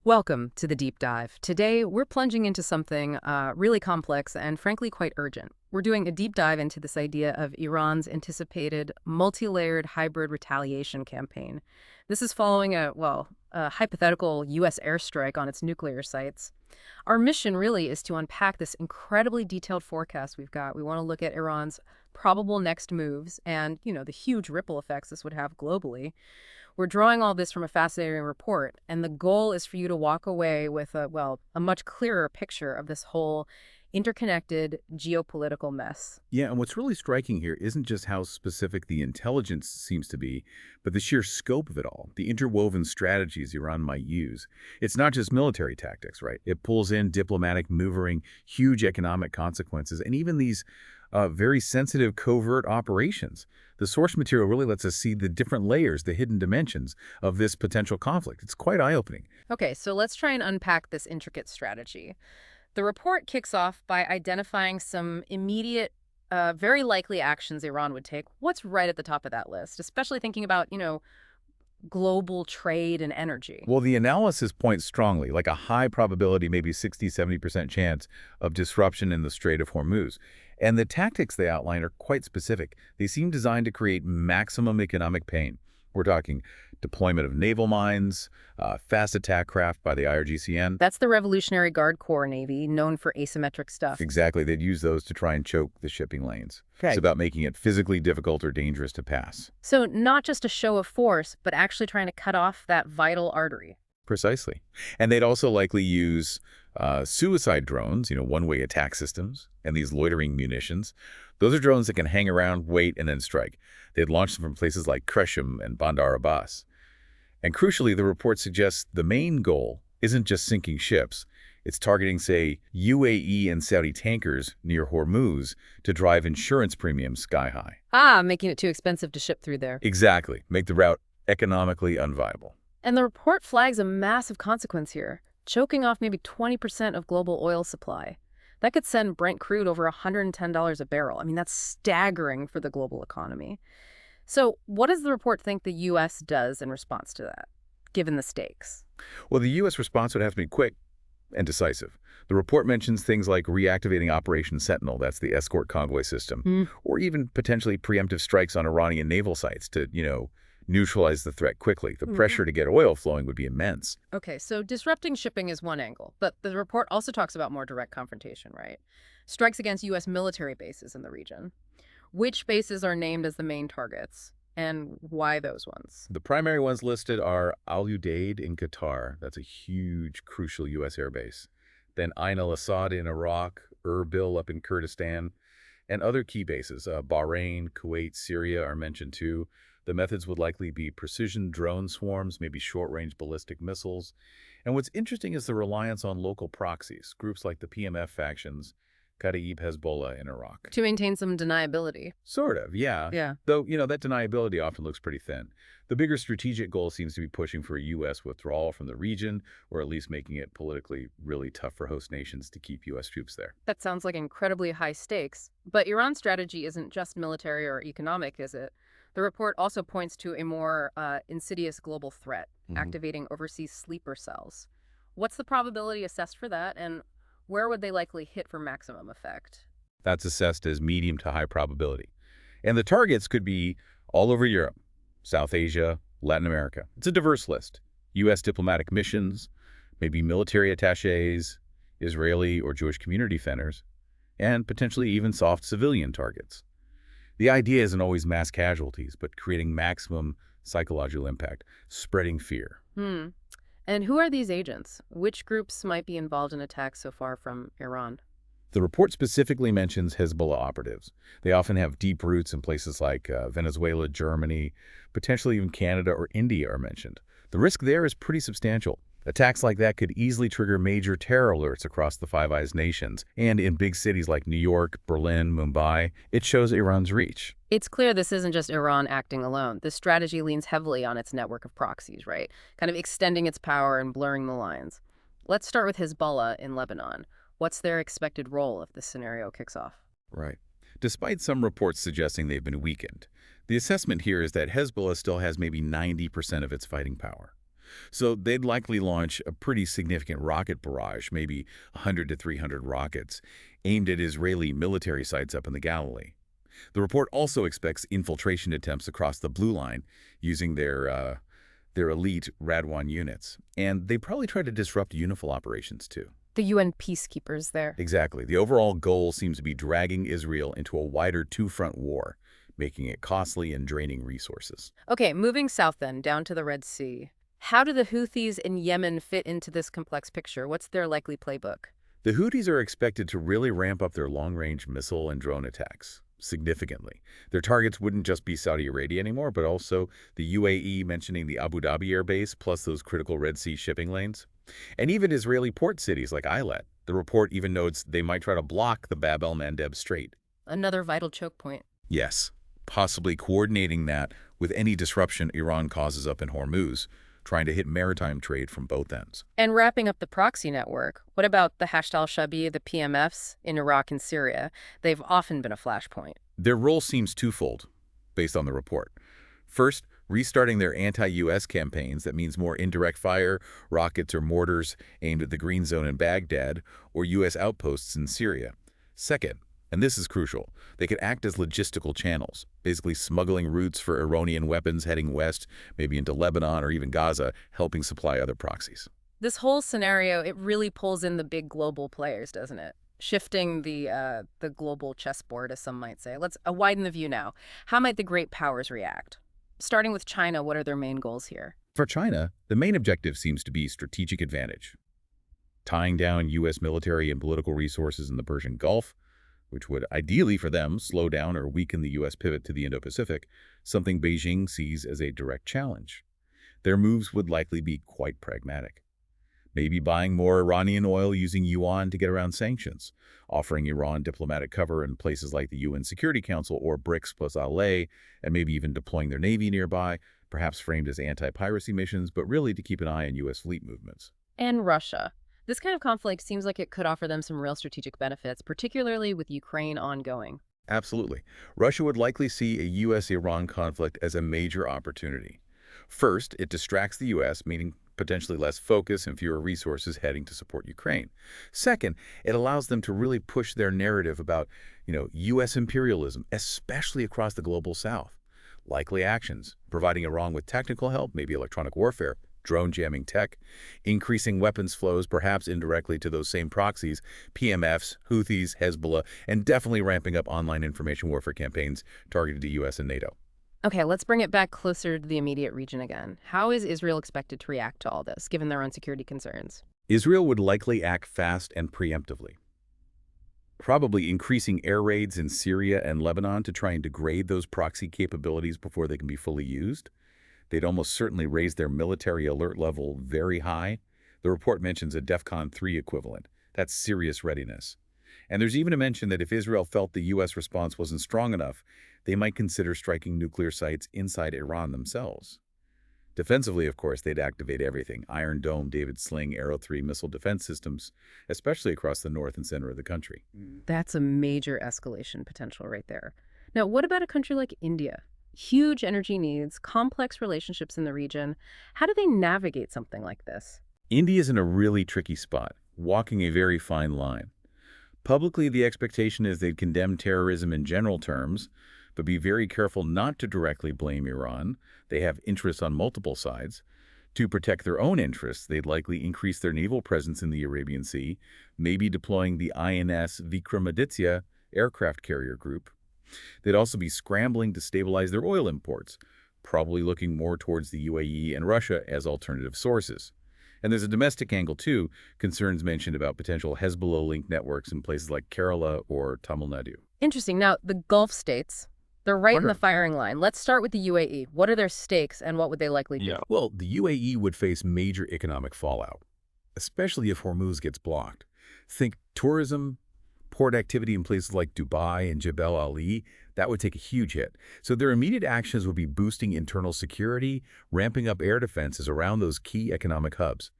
Welcome to the deep dive. Today, we're plunging into something really complex and frankly quite urgent. We're doing a deep dive into this idea of Iran's anticipated multi-layered hybrid retaliation campaign. This is following a hypothetical U.S. airstrike on its nuclear sites. Our mission really is to unpack this incredibly detailed forecast we've got. We want to look at Iran's probable next moves and, the huge ripple effects this would have globally. We're drawing all this from a fascinating report, and the goal is for you to walk away with a much clearer picture of this whole interconnected geopolitical mess. Yeah, and what's really striking here isn't just how specific the intelligence seems to be, but the sheer scope of it all, the interwoven strategies Iran might use. It's not just military tactics, right? It pulls in diplomatic maneuvering, huge economic consequences, and even these very sensitive covert operations. The source material really lets us see the different layers, the hidden dimensions of this potential conflict. It's quite eye-opening. Okay, so let's try and unpack this intricate strategy. The report kicks off by identifying some immediate, very likely actions Iran would take. What's right at the top of that list, especially thinking about, global trade and energy? Well, the analysis points strongly, like a high probability, maybe 60–70% chance of disruption in the Strait of Hormuz. And the tactics they outline are quite specific. They seem designed to create maximum economic pain. We're talking deployment of naval mines, fast attack craft by the IRGCN. That's the Revolutionary Guard Corps Navy, known for asymmetric stuff. Exactly. They'd use those to try and choke the shipping lanes. Okay. It's about making it physically difficult or dangerous to pass. So not just a show of force, but actually trying to cut off that vital artery. Precisely. And they'd also likely use suicide drones, one-way attack systems, and these loitering munitions. Those are drones that can hang around, wait, and then strike. They'd launch them from places like Qeshm and Bandar Abbas. And crucially, the report suggests the main goal isn't just sinking ships. It's targeting, say, UAE and Saudi tankers near Hormuz to drive insurance premiums sky high. Making it too expensive to ship through there. Exactly. Make the route economically unviable. And the report flags a massive consequence here, choking off maybe 20% of global oil supply. That could send Brent crude over $110 a barrel. I mean, that's staggering for the global economy. So what does the report think the U.S. does in response to that, given the stakes? Well, the U.S. response would have to be quick and decisive. The report mentions things like reactivating Operation Sentinel, that's the escort convoy system, or even potentially preemptive strikes on Iranian naval sites to, neutralize the threat quickly. The pressure to get oil flowing would be immense. Okay, so disrupting shipping is one angle, but the report also talks about more direct confrontation, right? Strikes against U.S. military bases in the region. Which bases are named as the main targets, and why those ones? The primary ones listed are Al Udeid in Qatar. That's a huge, crucial U.S. airbase. Then Ain al-Assad in Iraq, Erbil up in Kurdistan, and other key bases. Bahrain, Kuwait, Syria are mentioned too. The methods would likely be precision drone swarms, maybe short-range ballistic missiles. And what's interesting is the reliance on local proxies, groups like the PMF factions, Kataib Hezbollah in Iraq. To maintain some deniability. Sort of, yeah. Yeah. Though, that deniability often looks pretty thin. The bigger strategic goal seems to be pushing for a U.S. withdrawal from the region, or at least making it politically really tough for host nations to keep U.S. troops there. That sounds like incredibly high stakes. But Iran's strategy isn't just military or economic, is it? The report also points to a more insidious global threat, activating overseas sleeper cells. What's the probability assessed for that, and where would they likely hit for maximum effect? That's assessed as medium to high probability. And the targets could be all over Europe, South Asia, Latin America. It's a diverse list. U.S. diplomatic missions, maybe military attachés, Israeli or Jewish community centers, and potentially even soft civilian targets. The idea isn't always mass casualties, but creating maximum psychological impact, spreading fear. And who are these agents? Which groups might be involved in attacks so far from Iran? The report specifically mentions Hezbollah operatives. They often have deep roots in places like Venezuela, Germany, potentially even Canada or India are mentioned. The risk there is pretty substantial. Attacks like that could easily trigger major terror alerts across the Five Eyes nations. And in big cities like New York, Berlin, Mumbai, it shows Iran's reach. It's clear this isn't just Iran acting alone. This strategy leans heavily on its network of proxies, right? Kind of extending its power and blurring the lines. Let's start with Hezbollah in Lebanon. What's their expected role if this scenario kicks off? Right. Despite some reports suggesting they've been weakened, the assessment here is that Hezbollah still has maybe 90% of its fighting power. So they'd likely launch a pretty significant rocket barrage, maybe 100 to 300 rockets, aimed at Israeli military sites up in the Galilee. The report also expects infiltration attempts across the Blue Line using their elite Radwan units. And they probably try to disrupt UNIFIL operations too. The UN peacekeepers there. Exactly. The overall goal seems to be dragging Israel into a wider two-front war, making it costly and draining resources. Okay, moving south then, down to the Red Sea. How do the Houthis in Yemen fit into this complex picture? What's their likely playbook? The Houthis are expected to really ramp up their long-range missile and drone attacks significantly. Their targets wouldn't just be Saudi Arabia anymore, but also the UAE, mentioning the Abu Dhabi air base, plus those critical Red Sea shipping lanes. And even Israeli port cities like Eilat. The report even notes they might try to block the Bab el-Mandeb Strait. Another vital choke point. Yes, possibly coordinating that with any disruption Iran causes up in Hormuz, trying to hit maritime trade from both ends. And wrapping up the proxy network, what about the Hashd al-Shabi, the PMFs in Iraq and Syria? They've often been a flashpoint. Their role seems twofold, based on the report. First, restarting their anti-U.S. campaigns. That means more indirect fire, rockets or mortars aimed at the Green Zone in Baghdad or U.S. outposts in Syria. Second, and this is crucial, they could act as logistical channels, basically smuggling routes for Iranian weapons heading west, maybe into Lebanon or even Gaza, helping supply other proxies. This whole scenario, it really pulls in the big global players, doesn't it? Shifting the global chessboard, as some might say. Let's widen the view now. How might the great powers react? Starting with China, what are their main goals here? For China, the main objective seems to be strategic advantage. Tying down U.S. military and political resources in the Persian Gulf, which would ideally for them slow down or weaken the U.S. pivot to the Indo-Pacific, something Beijing sees as a direct challenge. Their moves would likely be quite pragmatic. Maybe buying more Iranian oil using yuan to get around sanctions, offering Iran diplomatic cover in places like the UN Security Council or BRICS plus LA, and maybe even deploying their navy nearby, perhaps framed as anti-piracy missions, but really to keep an eye on U.S. fleet movements. And Russia. This kind of conflict seems like it could offer them some real strategic benefits, particularly with Ukraine ongoing. Absolutely. Russia would likely see a U.S.-Iran conflict as a major opportunity. First, it distracts the U.S., meaning potentially less focus and fewer resources heading to support Ukraine. Second, it allows them to really push their narrative about, U.S. imperialism, especially across the global south. Likely actions, providing Iran with technical help, maybe electronic warfare, drone jamming tech, increasing weapons flows, perhaps indirectly to those same proxies, PMFs, Houthis, Hezbollah, and definitely ramping up online information warfare campaigns targeted to U.S. and NATO. Okay, let's bring it back closer to the immediate region again. How is Israel expected to react to all this, given their own security concerns? Israel would likely act fast and preemptively, probably increasing air raids in Syria and Lebanon to try and degrade those proxy capabilities before they can be fully used. They'd almost certainly raise their military alert level very high. The report mentions a DEFCON 3 equivalent. That's serious readiness. And there's even a mention that if Israel felt the U.S. response wasn't strong enough, they might consider striking nuclear sites inside Iran themselves. Defensively, of course, they'd activate everything: Iron Dome, David Sling, Arrow 3 missile defense systems, especially across the north and center of the country. That's a major escalation potential right there. Now, what about a country like India? Huge energy needs, complex relationships in the region. How do they navigate something like this? India's in a really tricky spot, walking a very fine line. Publicly, the expectation is they'd condemn terrorism in general terms, but be very careful not to directly blame Iran. They have interests on multiple sides. To protect their own interests, they'd likely increase their naval presence in the Arabian Sea, maybe deploying the INS Vikramaditya aircraft carrier group. They'd also be scrambling to stabilize their oil imports, probably looking more towards the UAE and Russia as alternative sources. And there's a domestic angle, too, concerns mentioned about potential Hezbollah-linked networks in places like Kerala or Tamil Nadu. Interesting. Now, the Gulf states, they're right in the firing line. Let's start with the UAE. What are their stakes and what would they likely do? Well, the UAE would face major economic fallout, especially if Hormuz gets blocked. Think tourism, port activity in places like Dubai and Jebel Ali. That would take a huge hit. So their immediate actions would be boosting internal security, ramping up air defenses around those key economic hubs.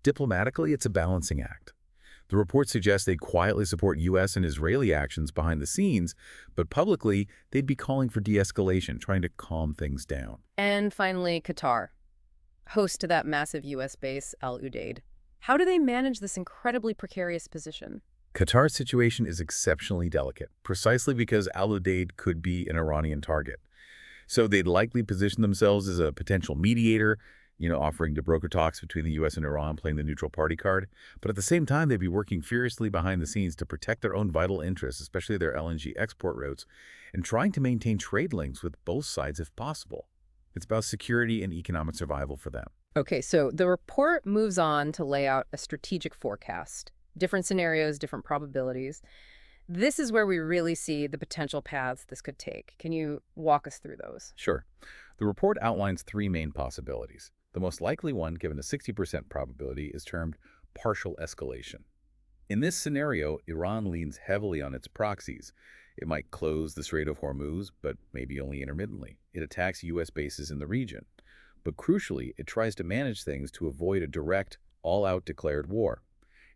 Diplomatically, it's a balancing act. The report suggests they'd quietly support U.S. and Israeli actions behind the scenes, but publicly, they'd be calling for de-escalation, trying to calm things down. And finally, Qatar. host to that massive U.S. base, Al Udeid. How do they manage this incredibly precarious position? Qatar's situation is exceptionally delicate, precisely because Al Udeid could be an Iranian target. So they'd likely position themselves as a potential mediator, offering to broker talks between the U.S. and Iran, playing the neutral party card. But at the same time, they'd be working furiously behind the scenes to protect their own vital interests, especially their LNG export routes, and trying to maintain trade links with both sides if possible. It's about security and economic survival for them. Okay, so the report moves on to lay out a strategic forecast. Different scenarios, different probabilities. This is where we really see the potential paths this could take. Can you walk us through those? Sure. The report outlines three main possibilities. The most likely one, given a 60% probability, is termed partial escalation. In this scenario, Iran leans heavily on its proxies. It might close the Strait of Hormuz, but maybe only intermittently. It attacks U.S. bases in the region. But crucially, it tries to manage things to avoid a direct, all-out declared war.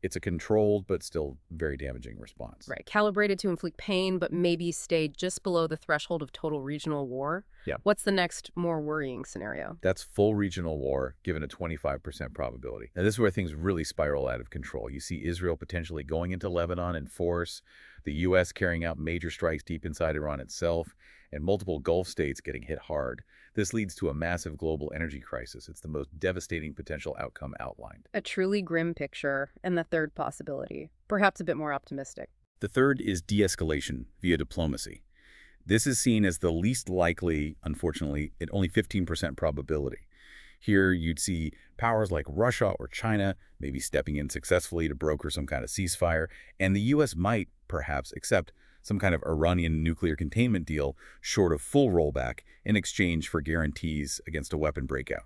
It's a controlled but still very damaging response. Right, calibrated to inflict pain, but maybe stay just below the threshold of total regional war. Yeah. What's the next, more worrying scenario? That's full regional war, given a 25% probability. Now, this is where things really spiral out of control. You see Israel potentially going into Lebanon in force, the U.S. carrying out major strikes deep inside Iran itself, and multiple Gulf states getting hit hard. This leads to a massive global energy crisis. It's the most devastating potential outcome outlined. A truly grim picture. And the third possibility, perhaps a bit more optimistic. The third is de-escalation via diplomacy. This is seen as the least likely, unfortunately, at only 15% probability. Here, you'd see powers like Russia or China maybe stepping in successfully to broker some kind of ceasefire, and the U.S. might, perhaps, accept some kind of Iranian nuclear containment deal short of full rollback in exchange for guarantees against a weapon breakout.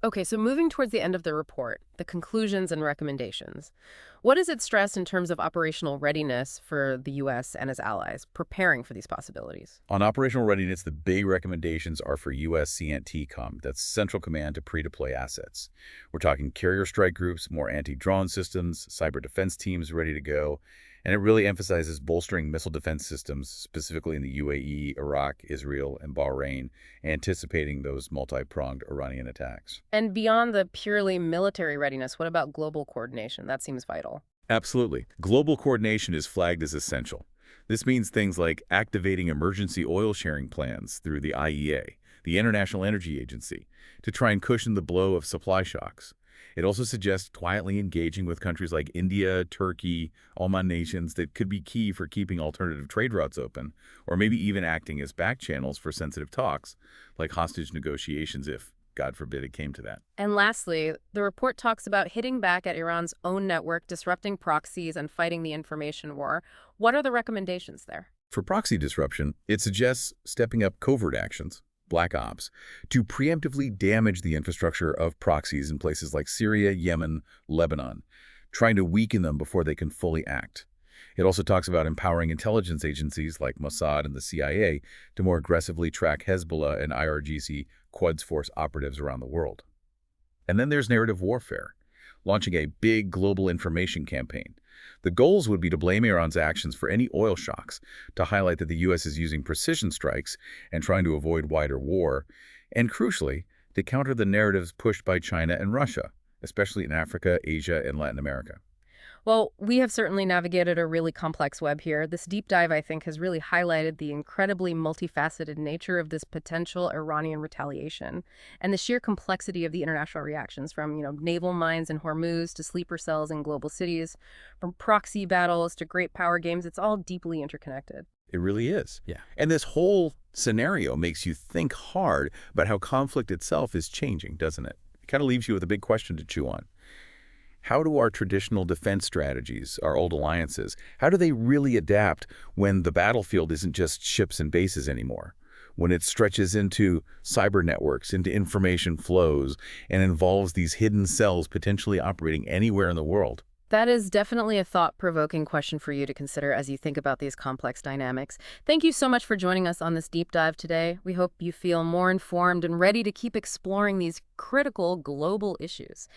Okay, so moving towards the end of the report, the conclusions and recommendations. What does it stress in terms of operational readiness for the U.S. and its allies preparing for these possibilities? On operational readiness, the big recommendations are for U.S. CNTCOM, that's Central Command to pre-deploy assets. We're talking carrier strike groups, more anti-drone systems, cyber defense teams ready to go, and it really emphasizes bolstering missile defense systems, specifically in the UAE, Iraq, Israel, and Bahrain, anticipating those multi-pronged Iranian attacks. And beyond the purely military readiness, what about global coordination? That seems vital. Absolutely. Global coordination is flagged as essential. This means things like activating emergency oil sharing plans through the IEA, the International Energy Agency, to try and cushion the blow of supply shocks. It also suggests quietly engaging with countries like India, Turkey, Oman nations that could be key for keeping alternative trade routes open, or maybe even acting as back channels for sensitive talks, like hostage negotiations if, God forbid, it came to that. And lastly, the report talks about hitting back at Iran's own network, disrupting proxies, and fighting the information war. What are the recommendations there? For proxy disruption, it suggests stepping up covert actions, black ops, to preemptively damage the infrastructure of proxies in places like Syria, Yemen, Lebanon, trying to weaken them before they can fully act. It also talks about empowering intelligence agencies like Mossad and the CIA to more aggressively track Hezbollah and IRGC Quds Force operatives around the world. And then there's narrative warfare, launching a big global information campaign. The goals would be to blame Iran's actions for any oil shocks, to highlight that the U.S. is using precision strikes and trying to avoid wider war, and crucially, to counter the narratives pushed by China and Russia, especially in Africa, Asia, and Latin America. Well, we have certainly navigated a really complex web here. This deep dive, I think, has really highlighted the incredibly multifaceted nature of this potential Iranian retaliation and the sheer complexity of the international reactions from, naval mines in Hormuz to sleeper cells in global cities, from proxy battles to great power games. It's all deeply interconnected. It really is. Yeah. And this whole scenario makes you think hard about how conflict itself is changing, doesn't it? It kind of leaves you with a big question to chew on. How do our traditional defense strategies, our old alliances, how do they really adapt when the battlefield isn't just ships and bases anymore? When it stretches into cyber networks, into information flows, and involves these hidden cells potentially operating anywhere in the world? That is definitely a thought-provoking question for you to consider as you think about these complex dynamics. Thank you so much for joining us on this deep dive today. We hope you feel more informed and ready to keep exploring these critical global issues.